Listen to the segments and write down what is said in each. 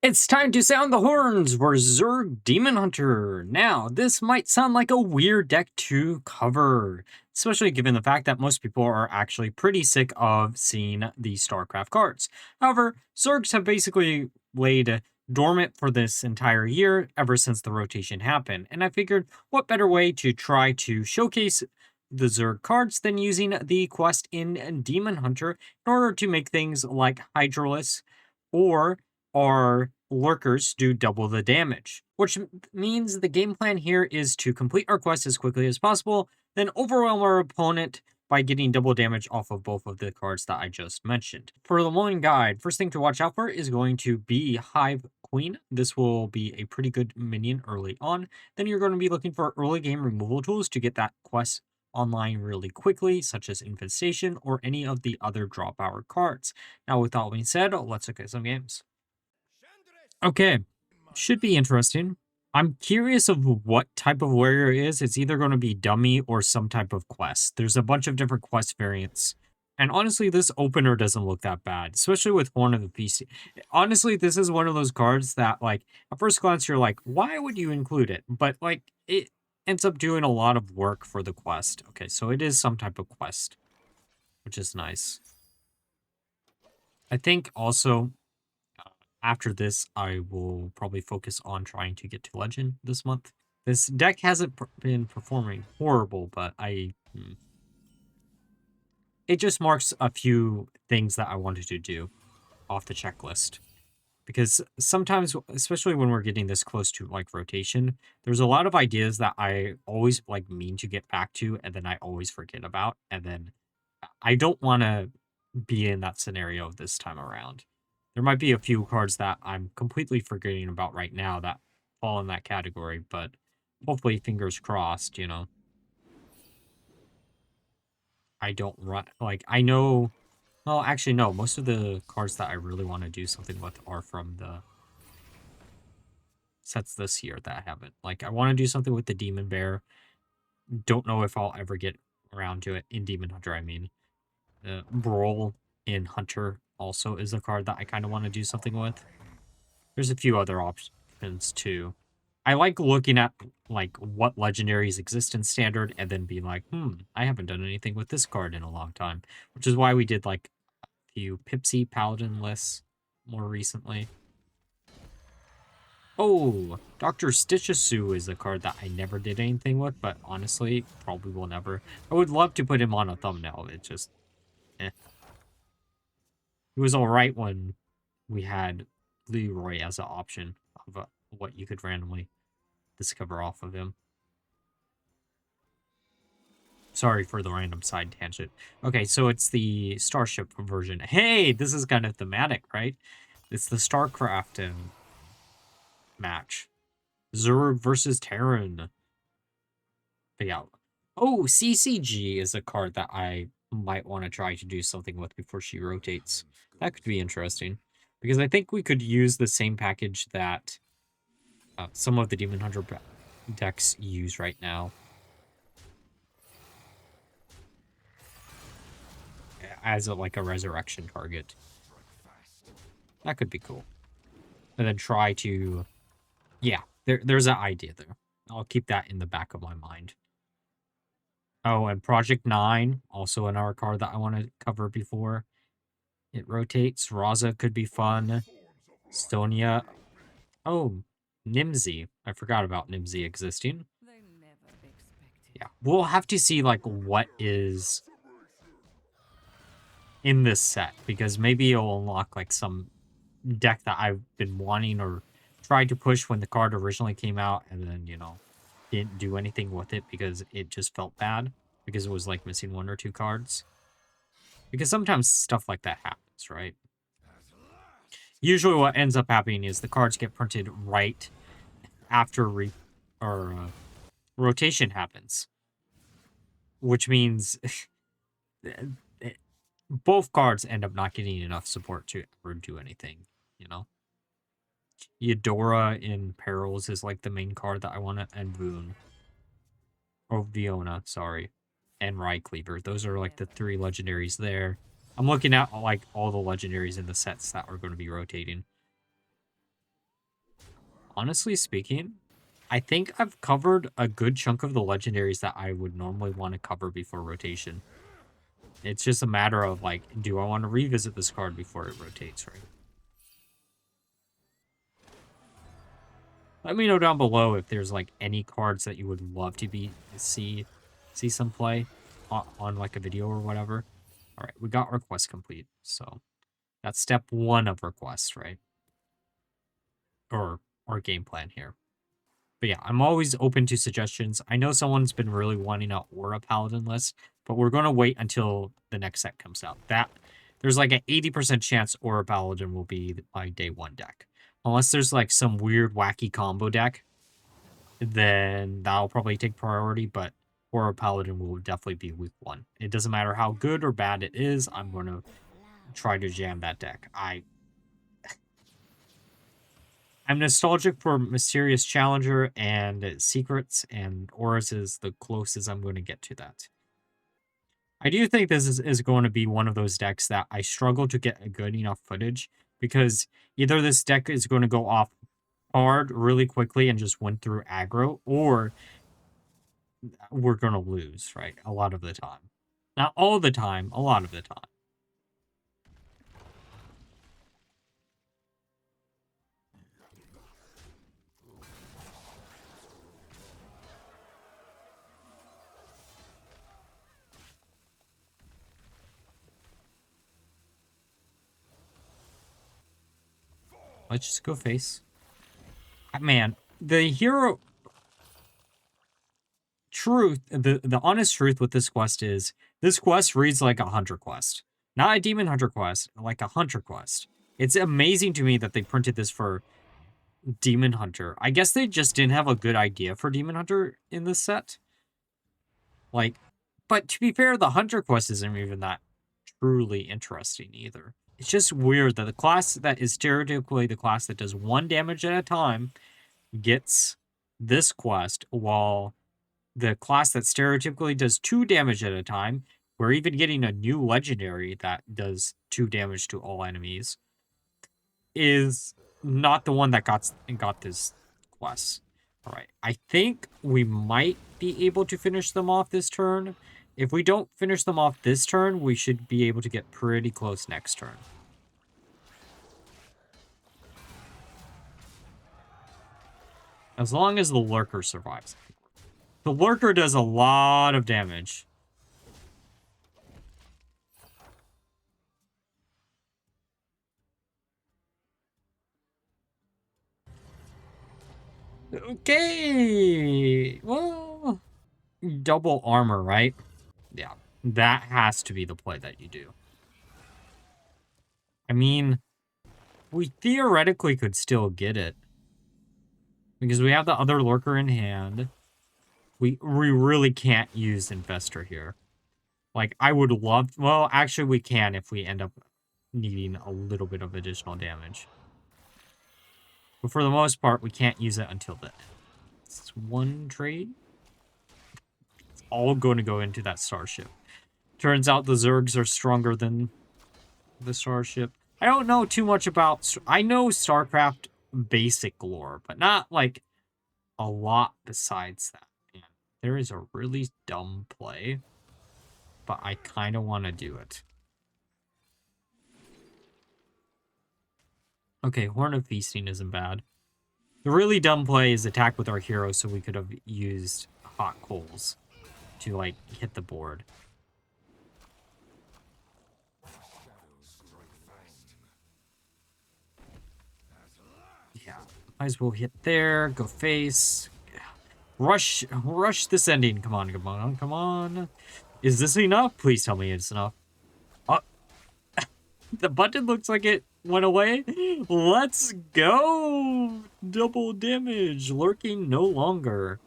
It's time to sound the horns for Zerg Demon Hunter. Now, this might sound like a weird deck to cover, especially given the fact that most people are actually pretty sick of seeing the StarCraft cards. However, Zergs have basically laid dormant for this entire year ever since the rotation happened, and I figured what better way to try to showcase the Zerg cards than using the quest in Demon Hunter in order to make things like Hydralisk or our lurkers do double the damage, which means the game plan here is to complete our quest as quickly as possible, then overwhelm our opponent by getting double damage off of both of the cards that I just mentioned. For the Mulligan guide, first thing to watch out for is going to be Hive Queen. This will be a pretty good minion early on. Then you're going to be looking for early game removal tools to get that quest online really quickly, such as Infestation or any of the other draw power cards. Now, with all being said, let's look at some games. Okay, should be interesting. I'm curious of what type of warrior it is. It's either going to be dummy or some type of quest. There's a bunch of different quest variants. And honestly, this opener doesn't look that bad, especially with Horn of the PC. Honestly, this is one of those cards that, like, at first glance, you're like, why would you include it? But, like, it ends up doing a lot of work for the quest. Okay, so it is some type of quest, which is nice. I think also after this, I will probably focus on trying to get to Legend this month. This deck hasn't been performing horrible, but it just marks a few things that I wanted to do off the checklist. Because sometimes, especially when we're getting this close to like rotation, there's a lot of ideas that I always like mean to get back to, and then I always forget about. And then I don't want to be in that scenario this time around. There might be a few cards that I'm completely forgetting about right now that fall in that category, but hopefully, fingers crossed, you know. I don't run, like, I know, well, actually, no, most of the cards that I really want to do something with are from the sets this year that I haven't. Like, I want to do something with the Demon Bear. Don't know if I'll ever get around to it in Demon Hunter, I mean. Brawl in Hunter also is a card that I kind of want to do something with. There's a few other options too. I like looking at like what legendaries exist in Standard and then being like, I haven't done anything with this card in a long time. Which is why we did like a few Pipsy Paladin lists more recently. Oh, Dr. Stitchasu is a card that I never did anything with, but honestly, probably will never. I would love to put him on a thumbnail. It just, It was alright when we had Leroy as an option of what you could randomly discover off of him. Sorry for the random side tangent. Okay, so it's the Starship version. Hey, this is kind of thematic, right? It's the StarCraft match. Zerg versus Terran. But yeah. Oh, CCG is a card that I might want to try to do something with before she rotates. That could be interesting. Because I think we could use the same package that some of the Demon Hunter decks use right now. As like a resurrection target. That could be cool. And then try to... Yeah, there's an idea there. I'll keep that in the back of my mind. Oh, and Project 9, also an R card that I want to cover before it rotates. Raza could be fun. Stonia. Oh, Nimsy. I forgot about Nimsy existing. Yeah, we'll have to see, like, what is in this set, because maybe it'll unlock, like, some deck that I've been wanting or tried to push when the card originally came out, and then, you know, didn't do anything with it because it just felt bad, because it was, like, missing one or two cards. Because sometimes stuff like that happens, right? Usually what ends up happening is the cards get printed right after rotation happens. Which means both cards end up not getting enough support to ever do anything, you know? Eudora in Perils is like the main card that I want to, and Boon. Or Viona, sorry. And Rhycleaver. Those are like the three legendaries there. I'm looking at like all the legendaries in the sets that are going to be rotating. honestly speaking, I think I've covered a good chunk of the legendaries that I would normally want to cover before rotation. It's just a matter of, like, do I want to revisit this card before it rotates, right? Let me know down below if there's, like, any cards that you would love to see some play on like, a video or whatever. All right, we got our quest complete, so that's step 1 of requests, right? Or our game plan here. But yeah, I'm always open to suggestions. I know someone's been really wanting an Aura Paladin list, but we're going to wait until the next set comes out. There's like an 80% chance Aura Paladin will be my day 1 deck. Unless there's like some weird wacky combo deck, then that'll probably take priority, but Aura Paladin will definitely be week 1. It doesn't matter how good or bad it is, I'm going to try to jam that deck. I'm nostalgic for Mysterious Challenger and Secrets, and Auras is the closest I'm going to get to that. I do think this is going to be one of those decks that I struggle to get a good enough footage, because either this deck is going to go off hard really quickly and just win through aggro, or we're going to lose, right? A lot of the time. Not all the time, a lot of the time. Let's just go face. Man, the hero... truth, the honest truth with this quest is, this quest reads like a hunter quest. Not a demon hunter quest, like a hunter quest. It's amazing to me that they printed this for demon hunter. I guess they just didn't have a good idea for demon hunter in this set. Like, but to be fair, the hunter quest isn't even that truly interesting either. It's just weird that the class that is stereotypically the class that does 1 damage at a time gets this quest, while the class that stereotypically does 2 damage at a time, we're even getting a new legendary that does 2 damage to all enemies, is not the one that got this quest. All right, I think we might be able to finish them off this turn. If we don't finish them off this turn, we should be able to get pretty close next turn. As long as the Lurker survives. The Lurker does a lot of damage. Okay. Well, double armor, right? Yeah. That has to be the play that you do. I mean, we theoretically could still get it, because we have the other Lurker in hand. We really can't use Infestor here. Like, I would love... Well, actually, we can if we end up needing a little bit of additional damage. But for the most part, we can't use it until then. It's 1 trade. It's all going to go into that starship. Turns out the Zergs are stronger than the starship. I don't know too much about... I know StarCraft basic lore, but not, like, a lot besides that. Man, there is a really dumb play, but I kind of want to do it. Okay, Horn of Feasting isn't bad. The really dumb play is attack with our hero, so we could have used Hot Coals to, like, hit the board. Yeah, might as well hit there, go face. Rush this ending. Come on, come on, come on. Is this enough? Please tell me it's enough. The button looks like it went away. Let's go. Double damage. Lurking no longer.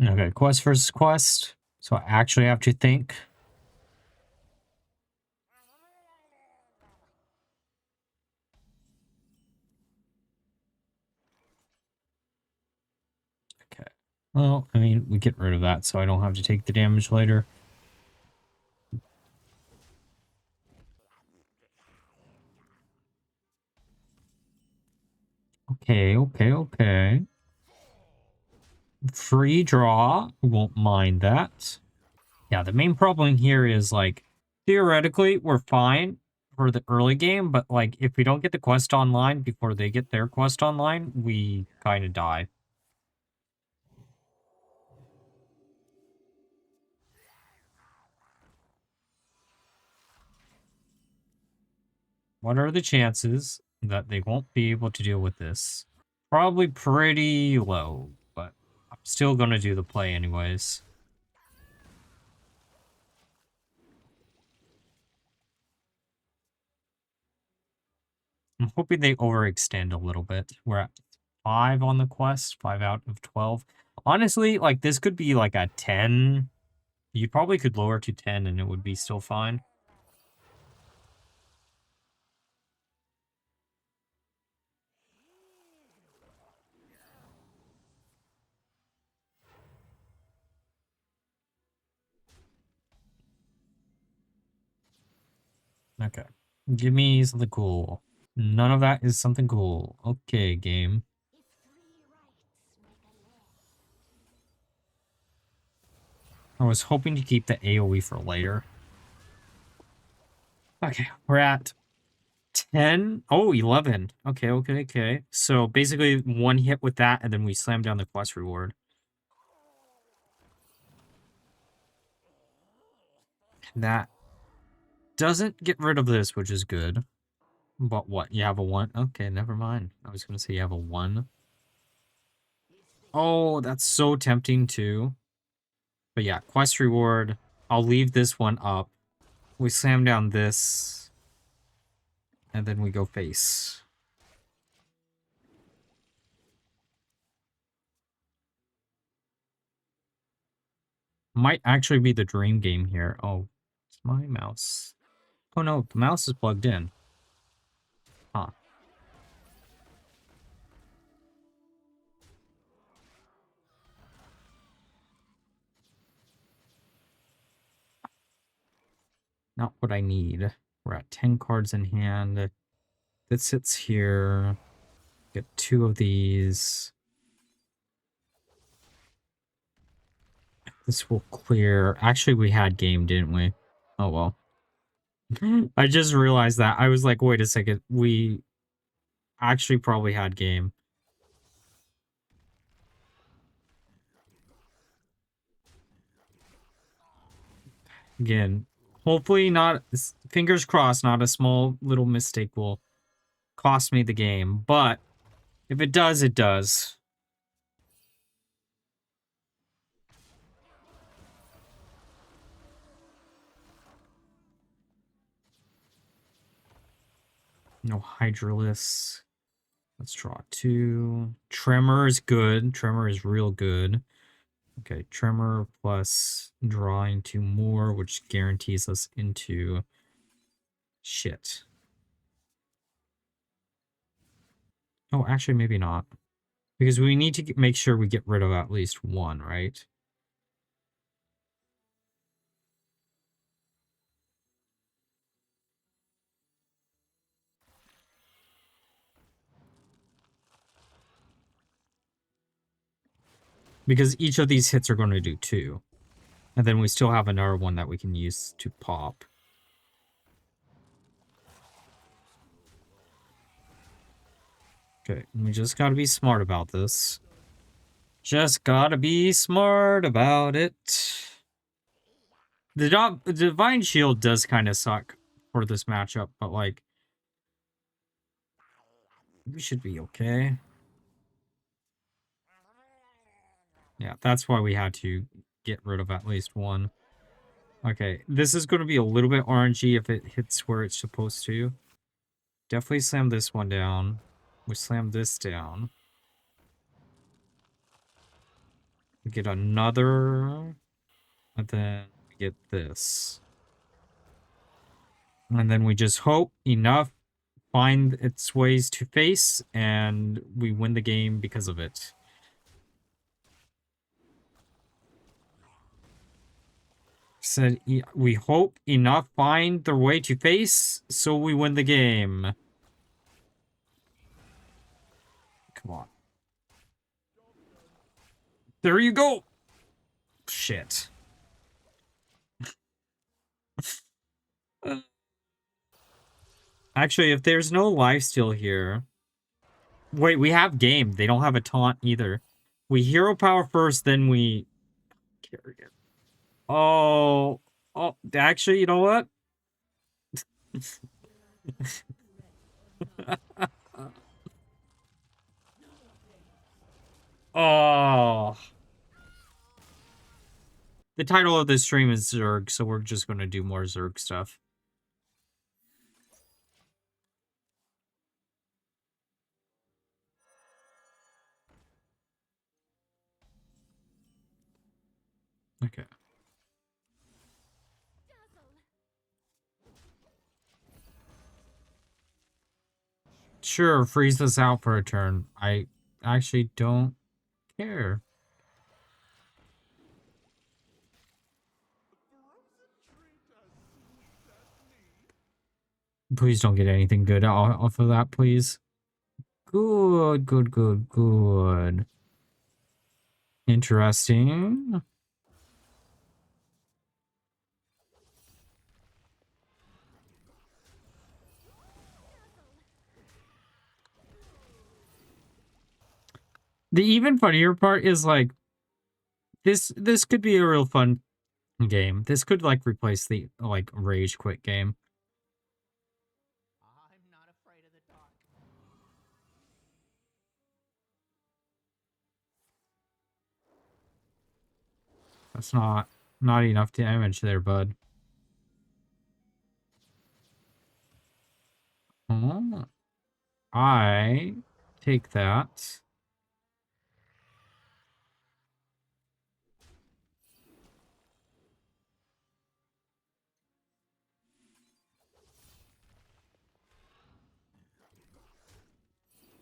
Okay, quest versus quest. So I actually have to think. Okay. Well, I mean, we get rid of that so I don't have to take the damage later. Okay. Free draw. Won't mind that. Yeah, the main problem here is, like, theoretically, we're fine for the early game, but, like, if we don't get the quest online before they get their quest online, we kind of die. What are the chances that they won't be able to deal with this? Probably pretty low, but I'm still going to do the play anyways. I'm hoping they overextend a little bit. We're at 5 on the quest, 5 out of 12. Honestly, like, this could be like a 10. You probably could lower to 10 and it would be still fine. Okay. Give me something cool. None of that is something cool. Okay, game. I was hoping to keep the AoE for later. Okay, we're at 10. Oh, 11. Okay. So basically one hit with that and then we slam down the quest reward. That doesn't get rid of this, which is good. But what? You have a 1? Okay, never mind. I was going to say you have a 1. Oh, that's so tempting too. But yeah, quest reward. I'll leave this one up. We slam down this. And then we go face. Might actually be the dream game here. Oh, it's my mouse. Oh no, the mouse is plugged in. Huh. Not what I need. We're at 10 cards in hand. That sits here. Get 2 of these. This will clear. Actually, we had game, didn't we? Oh, well. I just realized that. I was like, wait a second. We actually probably had game. Again, hopefully not, fingers crossed, not a small little mistake will cost me the game. But if it does, it does. No Hydralisk. Let's draw 2. Tremor is good. Tremor is real good. Okay, Tremor plus drawing 2 more, which guarantees us into shit. Oh, actually, maybe not. Because we need to make sure we get rid of at least 1, right? Because each of these hits are going to do 2. And then we still have another one that we can use to pop. Okay, we just gotta be smart about this. Just gotta be smart about it. The Divine Shield does kind of suck for this matchup, but, like, we should be okay. Yeah, that's why we had to get rid of at least 1. Okay, this is going to be a little bit RNG if it hits where it's supposed to. Definitely slam this one down. We slam this down. We get another, and then we get this. And then we just hope enough find its ways to face, and we win the game because of it. Said we hope enough find their way to face, so we win the game. Come on. There you go. Shit. Actually, if there's no lifesteal here... Wait, we have game. They don't have a taunt either. We hero power first, then we... Kerrigan. Oh... Oh, actually, you know what? Oh... The title of this stream is Zerg, so we're just going to do more Zerg stuff. Okay. Sure, freeze this out for a turn. I actually don't care. Please don't get anything good off of that, please. Good, good, good, good. Interesting. The even funnier part is, like, this could be a real fun game. This could, like, replace the, like, Rage Quit game. I'm not afraid of the dark. That's not enough damage there, bud. Oh, I take that.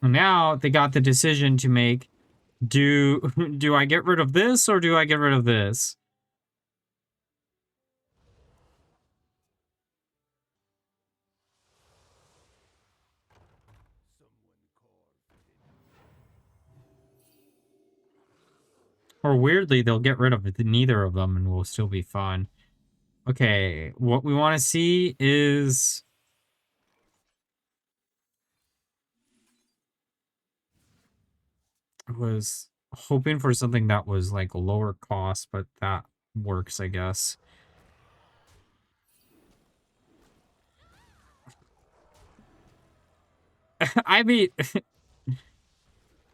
Now they got the decision to make. Do I get rid of this or do I get rid of this? Or weirdly, they'll get rid of neither of them and we'll still be fine. Okay, what we want to see is... I was hoping for something that was, like, lower cost, but that works, I guess. I mean,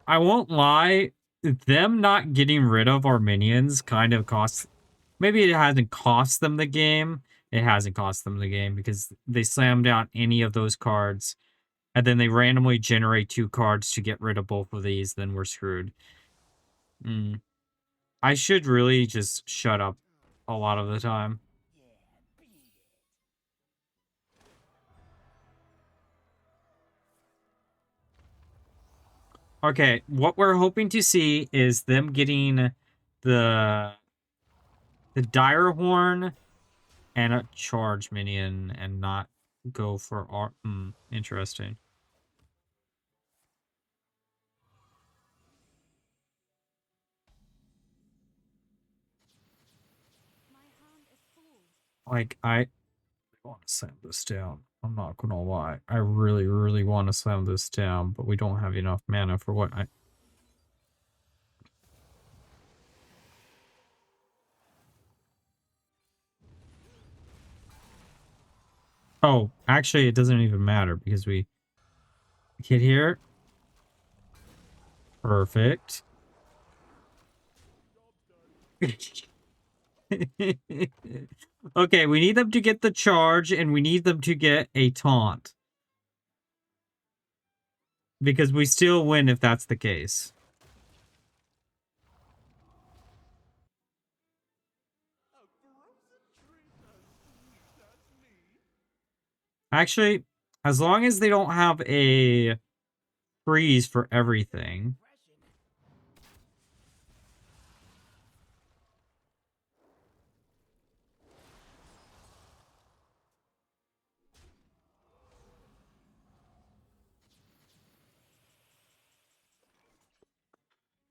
I won't lie, them not getting rid of our minions kind of costs... Maybe it hasn't cost them the game. It hasn't cost them the game because they slammed out any of those cards, and then they randomly generate 2 cards to get rid of both of these, then we're screwed. I should really just shut up a lot of the time. Okay, what we're hoping to see is them getting the Dire Horn and a charge minion and not go for our... interesting. Like, I want to slam this down. I'm not gonna lie. I really, really want to slam this down, but we don't have enough mana for what I... Oh, actually, it doesn't even matter because we hit here. Perfect. Okay, we need them to get the charge, and we need them to get a taunt. Because we still win if that's the case. Actually, as long as they don't have a freeze for everything.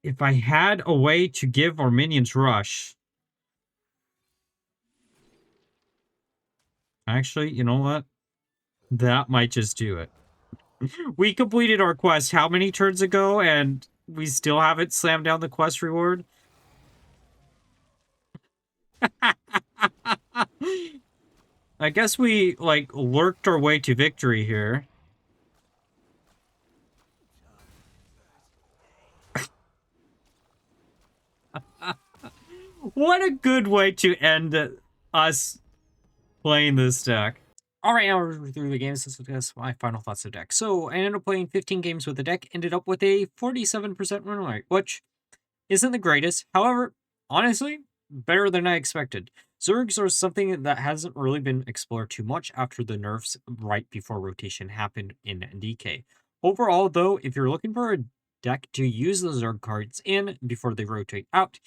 If I had a way to give our minions rush... Actually, you know what? That might just do it. We completed our quest how many turns ago, and we still haven't slammed down the quest reward? I guess we, like, lurked our way to victory here. What a good way to end us playing this deck. Alright, now we're through the games. Let's discuss my final thoughts of the deck. So, I ended up playing 15 games with the deck, ended up with a 47% win rate, which isn't the greatest. However, honestly, better than I expected. Zergs are something that hasn't really been explored too much after the nerfs right before rotation happened in DK. Overall, though, if you're looking for a deck to use the Zerg cards in before they rotate out,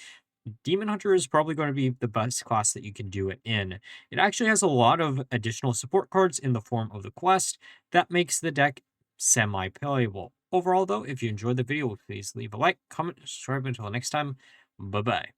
Demon Hunter is probably going to be the best class that you can do it in. It actually has a lot of additional support cards in the form of the quest that makes the deck semi-playable. Overall, though, if you enjoyed the video, please leave a like, comment, subscribe. Until next time, bye-bye.